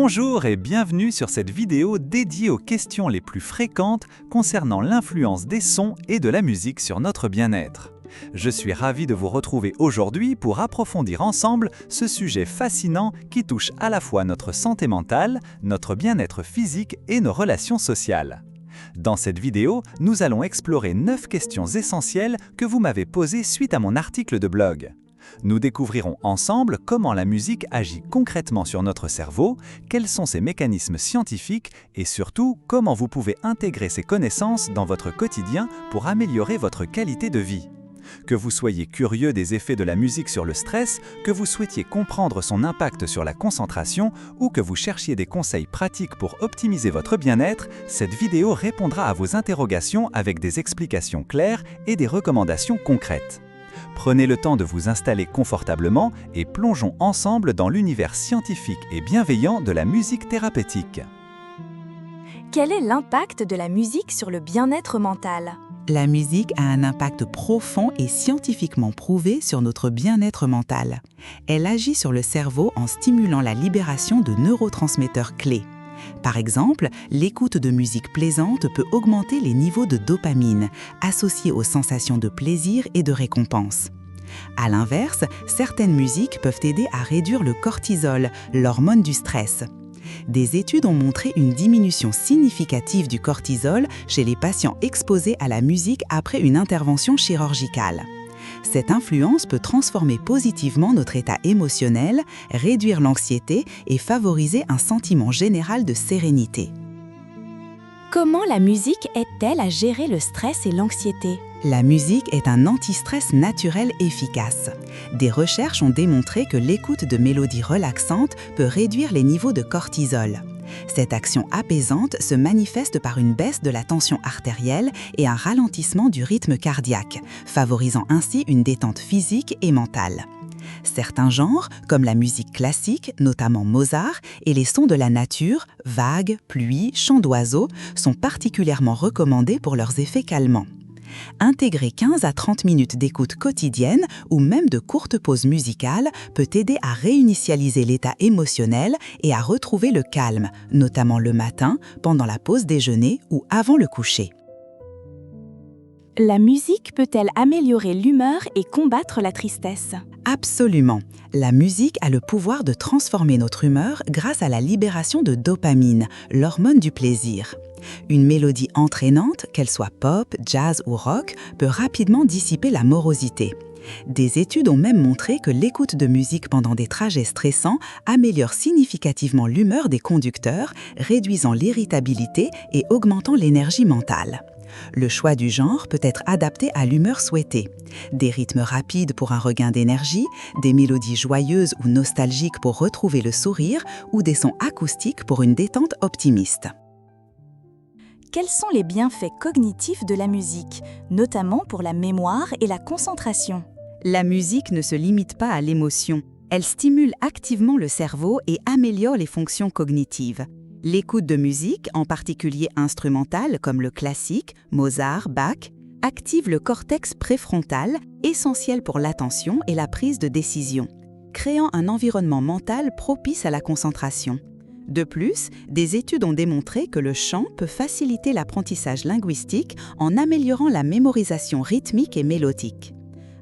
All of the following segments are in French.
Bonjour et bienvenue sur cette vidéo dédiée aux questions les plus fréquentes concernant l'influence des sons et de la musique sur notre bien-être. Je suis ravi de vous retrouver aujourd'hui pour approfondir ensemble ce sujet fascinant qui touche à la fois notre santé mentale, notre bien-être physique et nos relations sociales. Dans cette vidéo, nous allons explorer 9 questions essentielles que vous m'avez posées suite à mon article de blog. Nous découvrirons ensemble comment la musique agit concrètement sur notre cerveau, quels sont ses mécanismes scientifiques et surtout comment vous pouvez intégrer ces connaissances dans votre quotidien pour améliorer votre qualité de vie. Que vous soyez curieux des effets de la musique sur le stress, que vous souhaitiez comprendre son impact sur la concentration ou que vous cherchiez des conseils pratiques pour optimiser votre bien-être, cette vidéo répondra à vos interrogations avec des explications claires et des recommandations concrètes. Prenez le temps de vous installer confortablement et plongeons ensemble dans l'univers scientifique et bienveillant de la musique thérapeutique. Quel est l'impact de la musique sur le bien-être mental ? La musique a un impact profond et scientifiquement prouvé sur notre bien-être mental. Elle agit sur le cerveau en stimulant la libération de neurotransmetteurs clés. Par exemple, l'écoute de musique plaisante peut augmenter les niveaux de dopamine, associés aux sensations de plaisir et de récompense. À l'inverse, certaines musiques peuvent aider à réduire le cortisol, l'hormone du stress. Des études ont montré une diminution significative du cortisol chez les patients exposés à la musique après une intervention chirurgicale. Cette influence peut transformer positivement notre état émotionnel, réduire l'anxiété et favoriser un sentiment général de sérénité. Comment la musique aide-t-elle à gérer le stress et l'anxiété ? La musique est un anti-stress naturel efficace. Des recherches ont démontré que l'écoute de mélodies relaxantes peut réduire les niveaux de cortisol. Cette action apaisante se manifeste par une baisse de la tension artérielle et un ralentissement du rythme cardiaque, favorisant ainsi une détente physique et mentale. Certains genres, comme la musique classique, notamment Mozart, et les sons de la nature, vagues, pluie, chants d'oiseaux, sont particulièrement recommandés pour leurs effets calmants. Intégrer 15 à 30 minutes d'écoute quotidienne ou même de courtes pauses musicales peut aider à réinitialiser l'état émotionnel et à retrouver le calme, notamment le matin, pendant la pause déjeuner ou avant le coucher. La musique peut-elle améliorer l'humeur et combattre la tristesse ? Absolument. La musique a le pouvoir de transformer notre humeur grâce à la libération de dopamine, l'hormone du plaisir. Une mélodie entraînante, qu'elle soit pop, jazz ou rock, peut rapidement dissiper la morosité. Des études ont même montré que l'écoute de musique pendant des trajets stressants améliore significativement l'humeur des conducteurs, réduisant l'irritabilité et augmentant l'énergie mentale. Le choix du genre peut être adapté à l'humeur souhaitée. Des rythmes rapides pour un regain d'énergie, des mélodies joyeuses ou nostalgiques pour retrouver le sourire ou des sons acoustiques pour une détente optimiste. Quels sont les bienfaits cognitifs de la musique, notamment pour la mémoire et la concentration ? La musique ne se limite pas à l'émotion. Elle stimule activement le cerveau et améliore les fonctions cognitives. L'écoute de musique, en particulier instrumentale comme le classique, Mozart, Bach, active le cortex préfrontal, essentiel pour l'attention et la prise de décision, créant un environnement mental propice à la concentration. De plus, des études ont démontré que le chant peut faciliter l'apprentissage linguistique en améliorant la mémorisation rythmique et mélodique.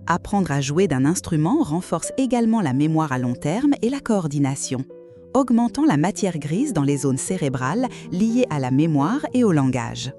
Apprendre à jouer d'un instrument renforce également la mémoire à long terme et la coordination, augmentant la matière grise dans les zones cérébrales liées à la mémoire et au langage.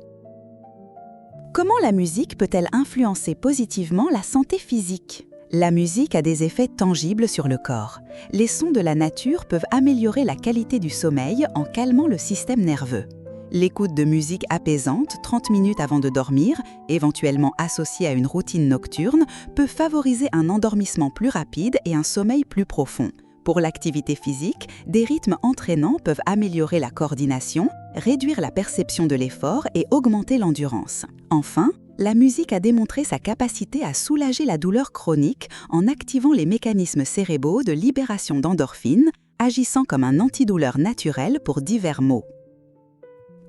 Comment la musique peut-elle influencer positivement la santé physique ? La musique a des effets tangibles sur le corps. Les sons de la nature peuvent améliorer la qualité du sommeil en calmant le système nerveux. L'écoute de musique apaisante 30 minutes avant de dormir, éventuellement associée à une routine nocturne, peut favoriser un endormissement plus rapide et un sommeil plus profond. Pour l'activité physique, des rythmes entraînants peuvent améliorer la coordination, réduire la perception de l'effort et augmenter l'endurance. Enfin, la musique a démontré sa capacité à soulager la douleur chronique en activant les mécanismes cérébraux de libération d'endorphines, agissant comme un antidouleur naturel pour divers maux.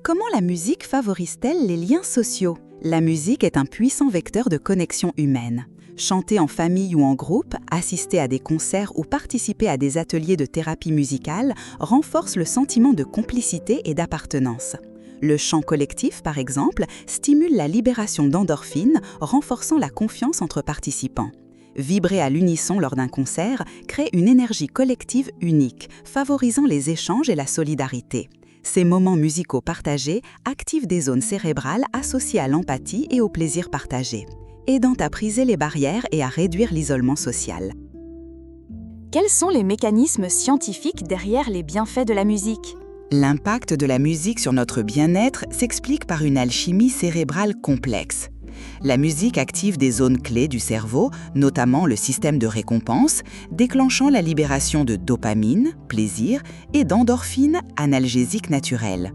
Comment la musique favorise-t-elle les liens sociaux ? La musique est un puissant vecteur de connexion humaine. Chanter en famille ou en groupe, assister à des concerts ou participer à des ateliers de thérapie musicale renforce le sentiment de complicité et d'appartenance. Le chant collectif, par exemple, stimule la libération d'endorphines, renforçant la confiance entre participants. Vibrer à l'unisson lors d'un concert crée une énergie collective unique, favorisant les échanges et la solidarité. Ces moments musicaux partagés activent des zones cérébrales associées à l'empathie et au plaisir partagé, aidant à briser les barrières et à réduire l'isolement social. Quels sont les mécanismes scientifiques derrière les bienfaits de la musique ? L'impact de la musique sur notre bien-être s'explique par une alchimie cérébrale complexe. La musique active des zones clés du cerveau, notamment le système de récompense, déclenchant la libération de dopamine, plaisir, et d'endorphines, analgésiques naturelles.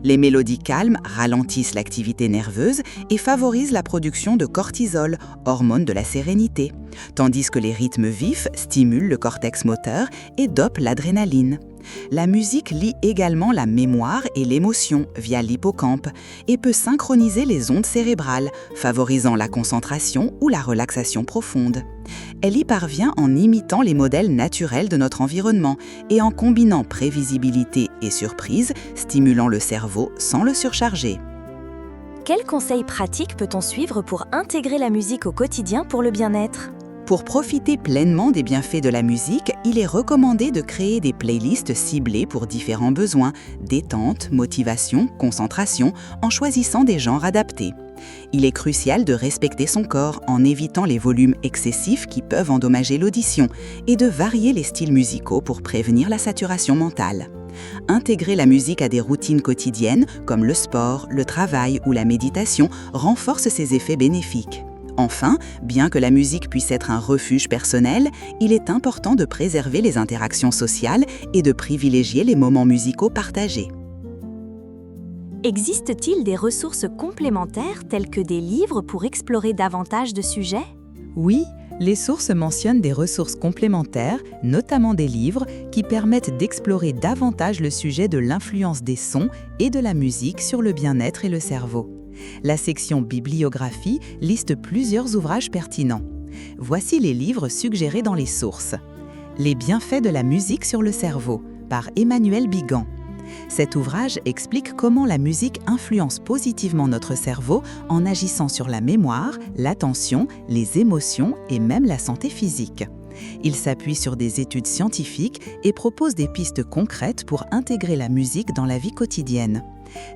Les mélodies calmes ralentissent l'activité nerveuse et favorisent la production de cortisol, hormone de la sérénité, tandis que les rythmes vifs stimulent le cortex moteur et dopent l'adrénaline. La musique lie également la mémoire et l'émotion via l'hippocampe et peut synchroniser les ondes cérébrales, favorisant la concentration ou la relaxation profonde. Elle y parvient en imitant les modèles naturels de notre environnement et en combinant prévisibilité et surprise, stimulant le cerveau sans le surcharger. Quels conseils pratiques peut-on suivre pour intégrer la musique au quotidien pour le bien-être ? Pour profiter pleinement des bienfaits de la musique, il est recommandé de créer des playlists ciblées pour différents besoins, détente, motivation, concentration, en choisissant des genres adaptés. Il est crucial de respecter son corps en évitant les volumes excessifs qui peuvent endommager l'audition et de varier les styles musicaux pour prévenir la saturation mentale. Intégrer la musique à des routines quotidiennes comme le sport, le travail ou la méditation renforce ses effets bénéfiques. Enfin, bien que la musique puisse être un refuge personnel, il est important de préserver les interactions sociales et de privilégier les moments musicaux partagés. Existe-t-il des ressources complémentaires telles que des livres pour explorer davantage de sujets ? Oui, les sources mentionnent des ressources complémentaires, notamment des livres, qui permettent d'explorer davantage le sujet de l'influence des sons et de la musique sur le bien-être et le cerveau. La section bibliographie liste plusieurs ouvrages pertinents. Voici les livres suggérés dans les sources. Les bienfaits de la musique sur le cerveau, par Emmanuel Bigan. Cet ouvrage explique comment la musique influence positivement notre cerveau en agissant sur la mémoire, l'attention, les émotions et même la santé physique. Il s'appuie sur des études scientifiques et propose des pistes concrètes pour intégrer la musique dans la vie quotidienne.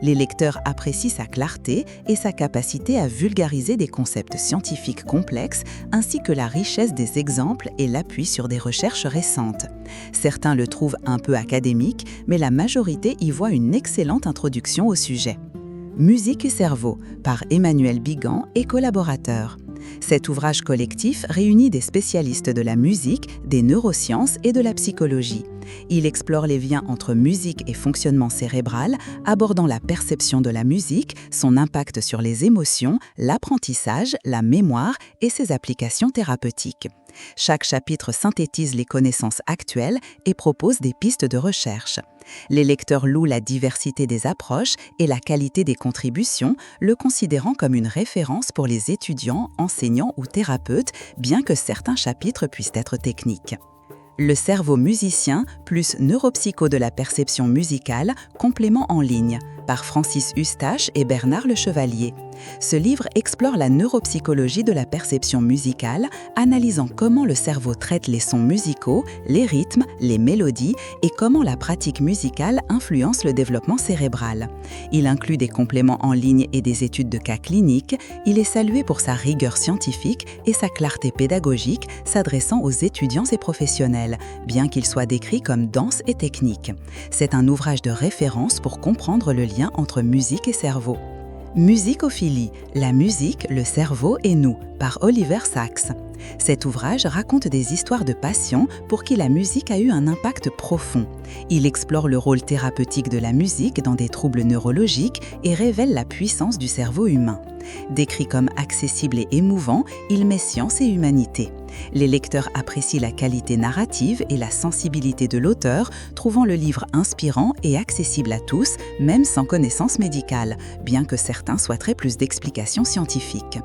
Les lecteurs apprécient sa clarté et sa capacité à vulgariser des concepts scientifiques complexes, ainsi que la richesse des exemples et l'appui sur des recherches récentes. Certains le trouvent un peu académique, mais la majorité y voit une excellente introduction au sujet. Musique et cerveau, par Emmanuel Bigan et collaborateurs. Cet ouvrage collectif réunit des spécialistes de la musique, des neurosciences et de la psychologie. Il explore les liens entre musique et fonctionnement cérébral, abordant la perception de la musique, son impact sur les émotions, l'apprentissage, la mémoire et ses applications thérapeutiques. Chaque chapitre synthétise les connaissances actuelles et propose des pistes de recherche. Les lecteurs louent la diversité des approches et la qualité des contributions, le considérant comme une référence pour les étudiants, enseignants ou thérapeutes, bien que certains chapitres puissent être techniques. Le cerveau musicien plus neuropsycho de la perception musicale, complément en ligne, par Francis Eustache et Bernard Le Chevalier. Ce livre explore la neuropsychologie de la perception musicale, analysant comment le cerveau traite les sons musicaux, les rythmes, les mélodies et comment la pratique musicale influence le développement cérébral. Il inclut des compléments en ligne et des études de cas cliniques. Il est salué pour sa rigueur scientifique et sa clarté pédagogique, s'adressant aux étudiants et professionnels, bien qu'il soit décrit comme dense et technique. C'est un ouvrage de référence pour comprendre le lien entre musique et cerveau. Musicophilie, la musique, le cerveau et nous, par Oliver Sacks. Cet ouvrage raconte des histoires de patients pour qui la musique a eu un impact profond. Il explore le rôle thérapeutique de la musique dans des troubles neurologiques et révèle la puissance du cerveau humain. Décrit comme accessible et émouvant, il met science et humanité. Les lecteurs apprécient la qualité narrative et la sensibilité de l'auteur, trouvant le livre inspirant et accessible à tous, même sans connaissance médicale, bien que certains souhaiteraient plus d'explications scientifiques.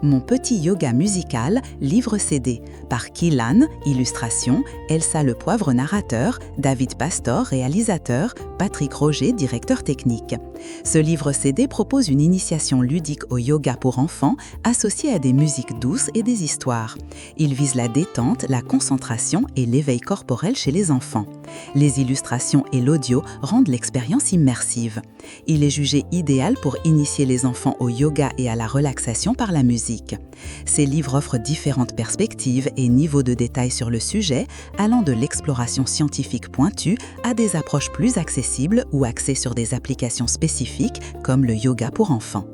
Mon petit yoga musical, livre CD, par Kilan, illustration, Elsa Le Poivre, narrateur, David Pastor, réalisateur, Patrick Roger, directeur technique. Ce livre CD propose une initiation ludique au yoga pour enfants associée à des musiques douces et des histoires. Il vise la détente, la concentration et l'éveil corporel chez les enfants. Les illustrations et l'audio rendent l'expérience immersive. Il est jugé idéal pour initier les enfants au yoga et à la relaxation par la musique. Ces livres offrent différentes perspectives et niveaux de détail sur le sujet, allant de l'exploration scientifique pointue à des approches plus accessibles ou axées sur des applications spécifiques comme le yoga pour enfants.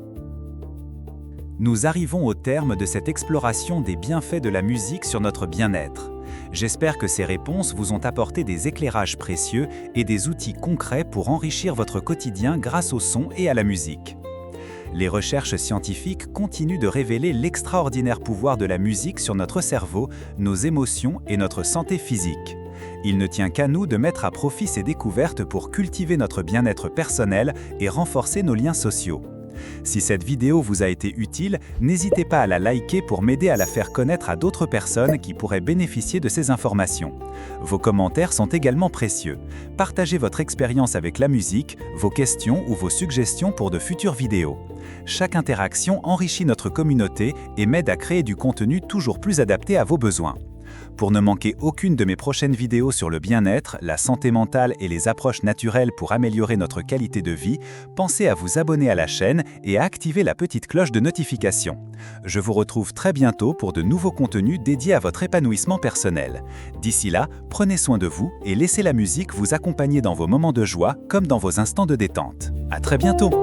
Nous arrivons au terme de cette exploration des bienfaits de la musique sur notre bien-être. J'espère que ces réponses vous ont apporté des éclairages précieux et des outils concrets pour enrichir votre quotidien grâce au son et à la musique. Les recherches scientifiques continuent de révéler l'extraordinaire pouvoir de la musique sur notre cerveau, nos émotions et notre santé physique. Il ne tient qu'à nous de mettre à profit ces découvertes pour cultiver notre bien-être personnel et renforcer nos liens sociaux. Si cette vidéo vous a été utile, n'hésitez pas à la liker pour m'aider à la faire connaître à d'autres personnes qui pourraient bénéficier de ces informations. Vos commentaires sont également précieux. Partagez votre expérience avec la musique, vos questions ou vos suggestions pour de futures vidéos. Chaque interaction enrichit notre communauté et m'aide à créer du contenu toujours plus adapté à vos besoins. Pour ne manquer aucune de mes prochaines vidéos sur le bien-être, la santé mentale et les approches naturelles pour améliorer notre qualité de vie, pensez à vous abonner à la chaîne et à activer la petite cloche de notification. Je vous retrouve très bientôt pour de nouveaux contenus dédiés à votre épanouissement personnel. D'ici là, prenez soin de vous et laissez la musique vous accompagner dans vos moments de joie comme dans vos instants de détente. À très bientôt!